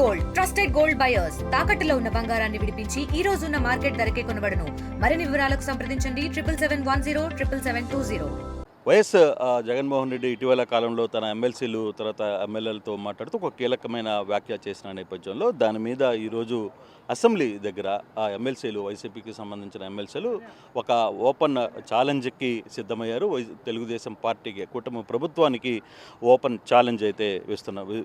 Gold trusted gold buyers తాకట్టులో ఉన్న బంగారాన్ని విడిపించి ఈ రోజు ఉన్న మార్కెట్ ధరకే కొనబడును. మరిన్ని వివరాలకు సంప్రదించండి 7771077720. వైఎస్ జగన్మోహన్ రెడ్డి ఇటీవల కాలంలో తన ఎమ్మెల్సీలు తర్వాత ఎమ్మెల్యేలతో మాట్లాడుతూ ఒక కీలకమైన వ్యాఖ్య చేసిన నేపథ్యంలో దాని మీద ఈరోజు అసెంబ్లీ దగ్గర ఆ ఎమ్మెల్సీలు వైసీపీకి సంబంధించిన ఎమ్మెల్సీలు ఒక ఓపెన్ ఛాలెంజ్కి సిద్ధమయ్యారు. తెలుగుదేశం పార్టీకి కూటమి ప్రభుత్వానికి ఓపెన్ ఛాలెంజ్ అయితే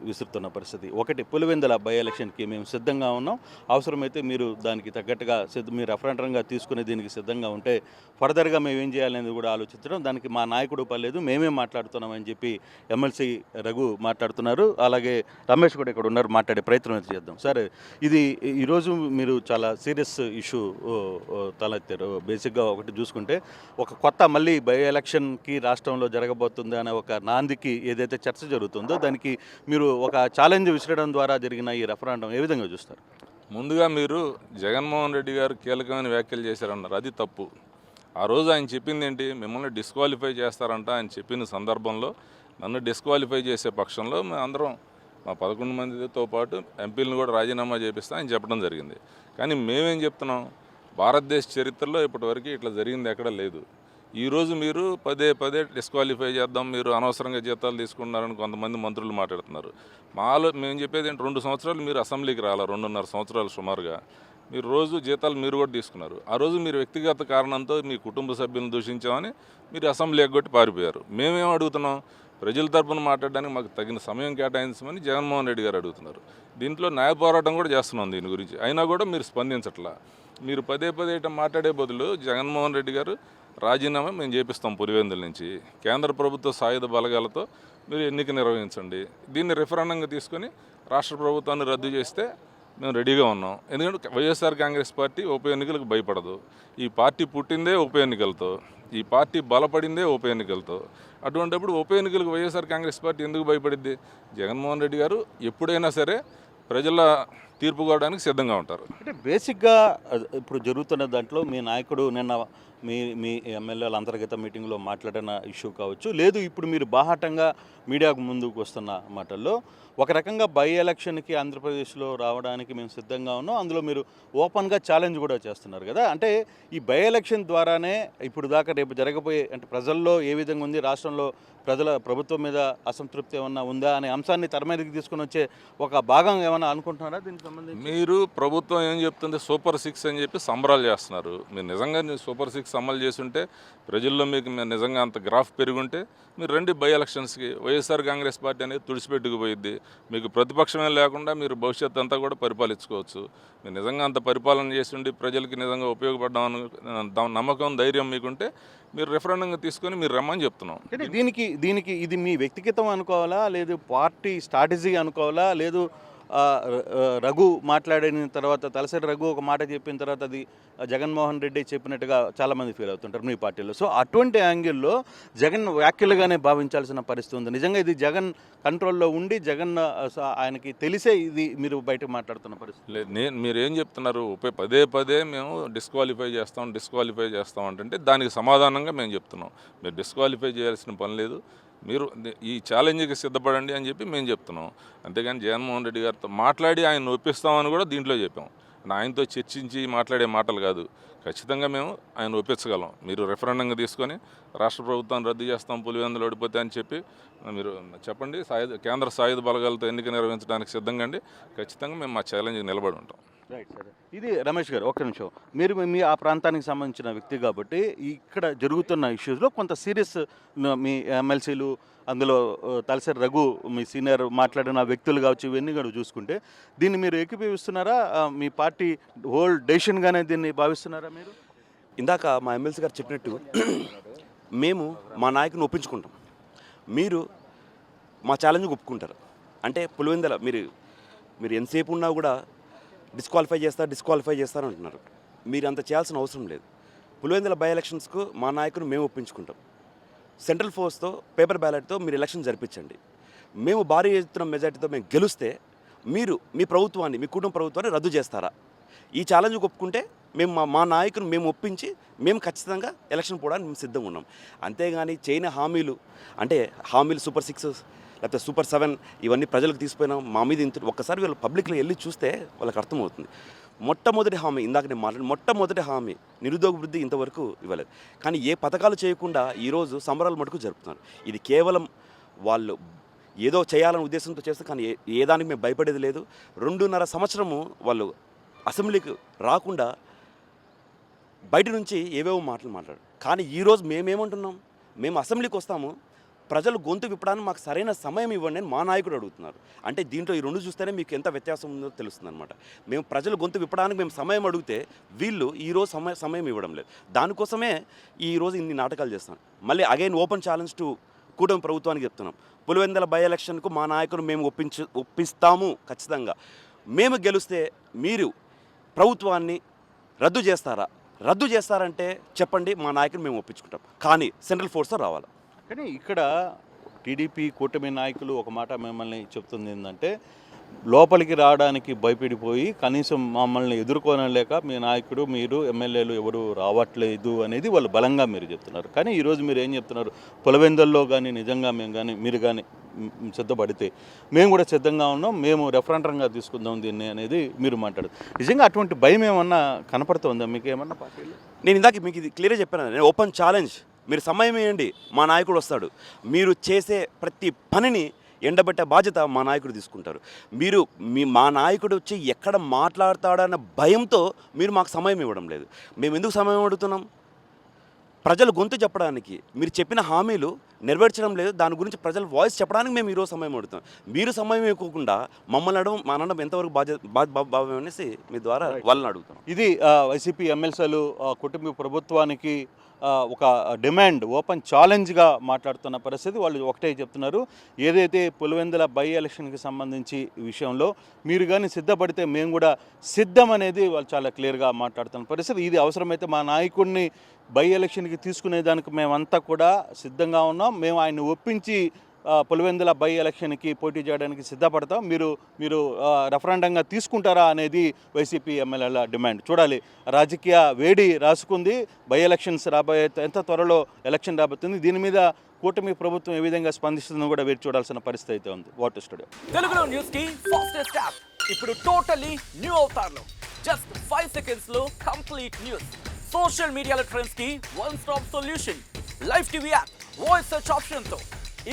విసురుతున్న పరిస్థితి. ఒకటి, పులివెందుల బై ఎలక్షన్కి మేము సిద్ధంగా ఉన్నాం, అవసరమైతే మీరు దానికి తగ్గట్టుగా మీరు రెఫరెండంగా తీసుకునే దీనికి సిద్ధంగా ఉంటే ఫర్దర్గా మేము ఏం చేయాలనేది కూడా ఆలోచించడం, దానికి మా నాయకుడు పర్లేదు మేమే మాట్లాడుతున్నామని చెప్పి ఎమ్మెల్సీ రఘు మాట్లాడుతున్నారు. అలాగే రమేష్ కూడా ఇక్కడ ఉన్నారు, మాట్లాడే ప్రయత్నం అయితే చేద్దాం. సార్, ఇది ఈరోజు మీరు చాలా సీరియస్ ఇష్యూ తలెత్తారు. బేసిక్గా ఒకటి చూసుకుంటే ఒక కొత్త మళ్ళీ బై ఎలక్షన్కి రాష్ట్రంలో జరగబోతుంది అనే ఒక నాందికి ఏదైతే చర్చ జరుగుతుందో దానికి మీరు ఒక ఛాలెంజ్ విసిరడం ద్వారా జరిగిన ఈ రెఫరెండం ఏ విధంగా చూస్తారు? ముందుగా మీరు జగన్మోహన్ రెడ్డి గారు కీలకమైన వ్యాఖ్యలు చేశారన్నారు, అది తప్పు. ఆ రోజు ఆయన చెప్పింది ఏంటి, మిమ్మల్ని డిస్క్వాలిఫై చేస్తారంట. ఆయన చెప్పిన సందర్భంలో నన్ను డిస్క్వాలిఫై చేసే పక్షంలో మేము అందరం మా 11 మందితో పాటు ఎంపీలను కూడా రాజీనామా చేపిస్తా అని చెప్పడం జరిగింది. కానీ మేమేం చెప్తున్నాం, భారతదేశ చరిత్రలో ఇప్పటివరకు ఇట్లా జరిగింది ఎక్కడ లేదు. ఈరోజు మీరు పదే పదే డిస్క్వాలిఫై చేద్దాం, మీరు అనవసరంగా జీతాలు తీసుకున్నారని కొంతమంది మంత్రులు మాట్లాడుతున్నారు. మేము చెప్పేది ఏంటి, 2 సంవత్సరాలు మీరు అసెంబ్లీకి రాలా, 2.5 సంవత్సరాలు సుమారుగా మీరు రోజు జీతాలు మీరు కూడా తీసుకున్నారు. ఆ రోజు మీరు వ్యక్తిగత కారణంతో మీ కుటుంబ సభ్యులను దూషించామని మీరు అసెంబ్లీ ఎగ్గొట్టి పారిపోయారు. మేమేం అడుగుతున్నాం, ప్రజల తరపున మాట్లాడడానికి మాకు తగిన సమయం కేటాయించమని జగన్మోహన్ రెడ్డి గారు అడుగుతున్నారు. దీంట్లో న్యాయ పోరాటం కూడా చేస్తున్నాం దీని గురించి, అయినా కూడా మీరు స్పందించట్లా. మీరు పదే పదే ఇట్లా మాట్లాడే బదులు జగన్మోహన్ రెడ్డి గారు రాజీనామా మేము చేపిస్తాం పులివెందుల నుంచి, కేంద్ర ప్రభుత్వ సాయుధ బలగాలతో మీరు ఎన్నిక నిర్వహించండి, దీన్ని రెఫరెండంగా తీసుకొని రాష్ట్ర ప్రభుత్వాన్ని రద్దు చేస్తే మేము రెడీగా ఉన్నాం. ఎందుకంటే వైఎస్ఆర్ కాంగ్రెస్ పార్టీ ఉప ఎన్నికలకు భయపడదు. ఈ పార్టీ పుట్టిందే ఉప ఎన్నికలతో, ఈ పార్టీ బలపడిందే ఉప ఎన్నికలతో. అటువంటిప్పుడు ఉప ఎన్నికలకు వైఎస్ఆర్ కాంగ్రెస్ పార్టీ ఎందుకు భయపడిద్ది? జగన్మోహన్ రెడ్డి గారు ఎప్పుడైనా సరే ప్రజల తీర్పు కోవడానికి సిద్ధంగా ఉంటారు. అంటే బేసిక్గా ఇప్పుడు జరుగుతున్న దాంట్లో మీ నాయకుడు నిన్న మీ ఎమ్మెల్యేల అంతర్గత మీటింగ్లో మాట్లాడిన ఇష్యూ కావచ్చు, లేదు ఇప్పుడు మీరు బాహాటంగా మీడియాకు ముందుకు వస్తున్న మాటల్లో ఒక రకంగా బై ఎలక్షన్కి ఆంధ్రప్రదేశ్లో రావడానికి మేము సిద్ధంగా ఉన్నాం, అందులో మీరు ఓపెన్గా ఛాలెంజ్ కూడా చేస్తున్నారు కదా. అంటే ఈ బై ఎలక్షన్ ద్వారానే ఇప్పుడు దాకా రేపు జరగబోయే అంటే ప్రజల్లో ఏ విధంగా ఉంది, రాష్ట్రంలో ప్రభుత్వం మీద అసంతృప్తి ఏమన్నా ఉందా అనే అంశాన్ని తెర మీదకి తీసుకుని వచ్చే ఒక భాగం ఏమన్నా అనుకుంటున్నారా దీనికి సంబంధించి? మీరు ప్రభుత్వం ఏం చెప్తుంది, సూపర్ 6 అని చెప్పి సంబరాలు చేస్తున్నారు. మీరు నిజంగా సూపర్ 6 అమలు చేస్తుంటే, ప్రజల్లో మీకు నిజంగా అంత గ్రాఫ్ పెరుగుంటే మీరు రండి బై ఎలక్షన్స్కి. వైఎస్ఆర్ కాంగ్రెస్ పార్టీ అనేది తుడిచిపెట్టుకుపోయిద్ది. మీకు ప్రతిపక్షమే లేకుండా మీరు భవిష్యత్తు అంతా కూడా పరిపాలించుకోవచ్చు. మీరు నిజంగా అంత పరిపాలన చేస్తుండి ప్రజలకి నిజంగా ఉపయోగపడ్డామని నమ్మకం, ధైర్యం మీకుంటే మీరు రెఫరెండంగా తీసుకొని మీరు రమ్మని చెప్తున్నాం. దీనికి ఇది మీ వ్యక్తిగతం అనుకోవాలా, లేదు పార్టీ స్ట్రాటజీ అనుకోవాలా, లేదు రఘు మాట్లాడిన తర్వాత తలసరి రఘు ఒక మాట చెప్పిన తర్వాత అది జగన్మోహన్ రెడ్డి చెప్పినట్టుగా చాలామంది ఫీల్ అవుతుంటారు మీ పార్టీలో. సో అటువంటి యాంగిల్లో జగన్ వ్యాఖ్యలుగానే భావించాల్సిన పరిస్థితి ఉంది. నిజంగా ఇది జగన్ కంట్రోల్లో ఉండి జగన్ ఆయనకి తెలిసే ఇది మీరు బయటకు మాట్లాడుతున్న పరిస్థితి లేదు. మీరేం చెప్తున్నారు, పదే పదే మేము డిస్క్వాలిఫై చేస్తాం అంటే దానికి సమాధానంగా మేము చెప్తున్నాం, మీరు డిస్క్వాలిఫై చేయాల్సిన పని లేదు, మీరు ఈ ఛాలెంజ్కి సిద్ధపడండి అని చెప్పి మేము చెప్తున్నాం. అంతేగాని జగన్మోహన్ రెడ్డి గారితో మాట్లాడి ఆయన ఒప్పిస్తామని కూడా దీంట్లో చెప్పాం. ఆయనతో చర్చించి మాట్లాడే మాటలు కాదు, ఖచ్చితంగా మేము ఆయన ఒప్పించగలం. మీరు రెఫరెండంగా తీసుకొని రాష్ట్ర ప్రభుత్వాన్ని రద్దు చేస్తాం పులివెందులు ఓడిపోతే అని చెప్పి మీరు చెప్పండి, కేంద్ర సాయుధ బలగాలతో ఎన్నిక నిర్వహించడానికి సిద్ధంగా అండి, ఖచ్చితంగా మేము మా ఛాలెంజ్కి నిలబడి ఉంటాం. Right sir. ఇది రమేష్ గారు, ఒక్క నిమిషం. మీరు మీ ఆ ప్రాంతానికి సంబంధించిన వ్యక్తి కాబట్టి ఇక్కడ జరుగుతున్న ఇష్యూస్లో కొంత సీరియస్ మీ ఎమ్మెల్సీలు, అందులో తలసరి రఘు మీ సీనియర్ మాట్లాడిన వ్యక్తులు కావచ్చు, ఇవన్నీ కూడా చూసుకుంటే దీన్ని మీరు ఏకీభవిస్తున్నారా? మీ పార్టీ హోల్ డెసిషన్గానే దీన్ని భావిస్తున్నారా మీరు? ఇందాక మా ఎమ్మెల్సీ గారు చెప్పినట్టు మేము మా నాయకుని ఒప్పించుకుంటాం, మీరు మా ఛాలెంజ్కి ఒప్పుకుంటారు. అంటే పులివెందుల మీరు ఎంతసేపు ఉన్నా కూడా డిస్క్వాలిఫై చేస్తారు అంటున్నారు. మీరు అంత చేయాల్సిన అవసరం లేదు. పులివెందుల బై ఎలక్షన్స్కు మా నాయకుని మేము ఒప్పించుకుంటాం. సెంట్రల్ ఫోర్స్తో పేపర్ బ్యాలెట్తో మీరు ఎలక్షన్ జరిపించండి. మేము భారీ ఎత్తున మెజార్టీతో మేము గెలిస్తే మీరు మీ ప్రభుత్వాన్ని, మీ కుటుంబ ప్రభుత్వాన్ని రద్దు చేస్తారా? ఈ ఛాలెంజ్కి ఒప్పుకుంటే మేము మా నాయకుని మేము ఒప్పించి మేము ఖచ్చితంగా ఎలక్షన్ పోవడానికి మేము సిద్ధంగా ఉన్నాం. అంతేగాని చేయని హామీలు, అంటే హామీలు సూపర్ 6 లేకపోతే సూపర్ 7 ఇవన్నీ ప్రజలకు తీసిపోయినాం, మా మీద ఇంత. ఒక్కసారి వీళ్ళు పబ్లిక్లో వెళ్ళి చూస్తే వాళ్ళకి అర్థమవుతుంది. మొట్టమొదటి హామీ, ఇందాక నేను మాట్లాడి మొట్టమొదటి హామీ నిరుద్యోగ వృద్ధి ఇంతవరకు ఇవ్వలేదు. కానీ ఏ పథకాలు చేయకుండా ఈరోజు సంబరాలు మటుకు జరుపుతున్నారు. ఇది కేవలం వాళ్ళు ఏదో చేయాలనే ఉద్దేశంతో చేస్తే, కానీ ఏ దానికి మేము భయపడేది లేదు. 2.5 సంవత్సరము వాళ్ళు అసెంబ్లీకి రాకుండా బయట నుంచి ఏవేవో మాటలు మాట్లాడారు. కానీ ఈరోజు మేమేమంటున్నాం, మేము అసెంబ్లీకి వస్తాము, ప్రజలు గొంతు విప్పడానికి మాకు సరైన సమయం ఇవ్వండి అని మా నాయకుడు అడుగుతున్నారు. అంటే దీంట్లో ఈ రెండు చూస్తేనే మీకు ఎంత వ్యత్యాసం ఉందో తెలుస్తుంది అనమాట. మేము ప్రజలు గొంతు విప్పడానికి మేము సమయం అడిగితే వీళ్ళు ఈరోజు సమయం ఇవ్వడం లేదు. దానికోసమే ఈరోజు ఇన్ని నాటకాలు చేస్తాం. మళ్ళీ అగైన్ ఓపెన్ ఛాలెంజ్ టు కూటమి ప్రభుత్వానికి చెప్తున్నాం. పులివెందుల బై ఎలక్షన్కు మా నాయకుడు మేము ఒప్పిస్తాము ఖచ్చితంగా. మేము గెలిస్తే మీరు ప్రభుత్వాన్ని రద్దు చేస్తారా? రద్దు చేస్తారంటే చెప్పండి, మా నాయకుడు మేము ఒప్పించుకుంటాం. కానీ సెంట్రల్ ఫోర్స్తో రావాలి. కానీ ఇక్కడ టీడీపీ కూటమి నాయకులు ఒక మాట మిమ్మల్ని చెప్తుంది ఏంటంటే, లోపలికి రావడానికి భయపడిపోయి కనీసం మమ్మల్ని ఎదుర్కోనలేక మీ నాయకుడు మీరు ఎమ్మెల్యేలు ఎవరు రావట్లేదు అనేది వాళ్ళు బలంగా మీరు చెప్తున్నారు. కానీ ఈరోజు మీరు ఏం చెప్తున్నారు, పులివెందుల్లో కానీ నిజంగా మేము కానీ మీరు కానీ సిద్ధపడితే మేము కూడా సిద్ధంగా ఉన్నాం, మేము రెఫరెండంగా తీసుకుందాం దీన్ని అనేది మీరు మాట్లాడు. నిజంగా అటువంటి భయం ఏమన్నా కనపడుతుందా మీకు ఏమన్నా పార్టీలో? నేను ఇందాక మీకు ఇది క్లియర్గా చెప్పాను. నేను ఓపెన్ ఛాలెంజ్, మీరు సమయం ఇవ్వండి, మా నాయకుడు వస్తాడు. మీరు చేసే ప్రతి పనిని ఎండబెట్టే బాధ్యత మా నాయకుడు తీసుకుంటారు. మా నాయకుడు వచ్చి ఎక్కడ మాట్లాడతాడన్న భయంతో మీరు మాకు సమయం ఇవ్వడం లేదు. మేము ఎందుకు సమయం అడుగుతున్నాం? ప్రజలు గొంతు చెప్పడానికి, మీరు చెప్పిన హామీలు నెరవేర్చడం లేదు, దాని గురించి ప్రజలు వాయిస్ చెప్పడానికి మేము ఈరోజు సమయం అడుగుతాం. మీరు సమయం ఇవ్వకుండా మమ్మల్ని అనడం ఎంతవరకు భావ్యం అనేసి మీ ద్వారా వాళ్ళని అడుగుతాం. ఇది వైసీపీ ఎమ్మెల్సీలు కుటుంబ ప్రభుత్వానికి ఒక డిమాండ్, ఓపెన్ ఛాలెంజ్గా మాట్లాడుతున్న పరిస్థితి. వాళ్ళు ఒకటే చెప్తున్నారు, ఏదైతే పులివెందుల బై ఎలక్షన్కి సంబంధించి విషయంలో మీరు కానీ సిద్ధపడితే మేము కూడా సిద్ధం అనేది వాళ్ళు చాలా క్లియర్గా మాట్లాడుతున్న పరిస్థితి. ఇది అవసరమైతే మా నాయకుడిని బై ఎలక్షన్కి తీసుకునేదానికి మేమంతా కూడా సిద్ధంగా ఉన్నాం, మేము ఆయన్ని ఒప్పించి పులివెందుల బై ఎలక్షన్కి పోటీ చేయడానికి సిద్ధపడతాం, మీరు రెఫరెండంగా తీసుకుంటారా అనేది వైసీపీ ఎమ్మెల్యేల డిమాండ్. చూడాలి, రాజకీయ వేడి రాసుకుంది, బై ఎలక్షన్స్ ఎంత త్వరలో ఎలక్షన్ రాబోతుంది, దీని మీద కూటమి ప్రభుత్వం ఏ విధంగా స్పందిస్తుందో కూడా వేచి చూడాల్సిన పరిస్థితి అయితే ఉంది. వాటర్ స్టూడియో తెలుగులో న్యూస్ కి ఫాస్టెస్ట్ యాప్ ఇప్పుడు టోటలీ న్యూ అవతార్లో జస్ట్ 5 seconds లో కంప్లీట్ న్యూస్, సోషల్ మీడియాలో ట్రెండ్స్ కి one stop solution, live TV app, voice search option తో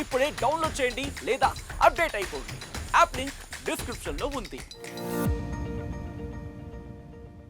ఇప్పుడే డౌన్లోడ్ చేయండి లేదా అప్డేట్ అయిపోండి. యాప్ లింక్ డిస్క్రిప్షన్ లో ఉంది.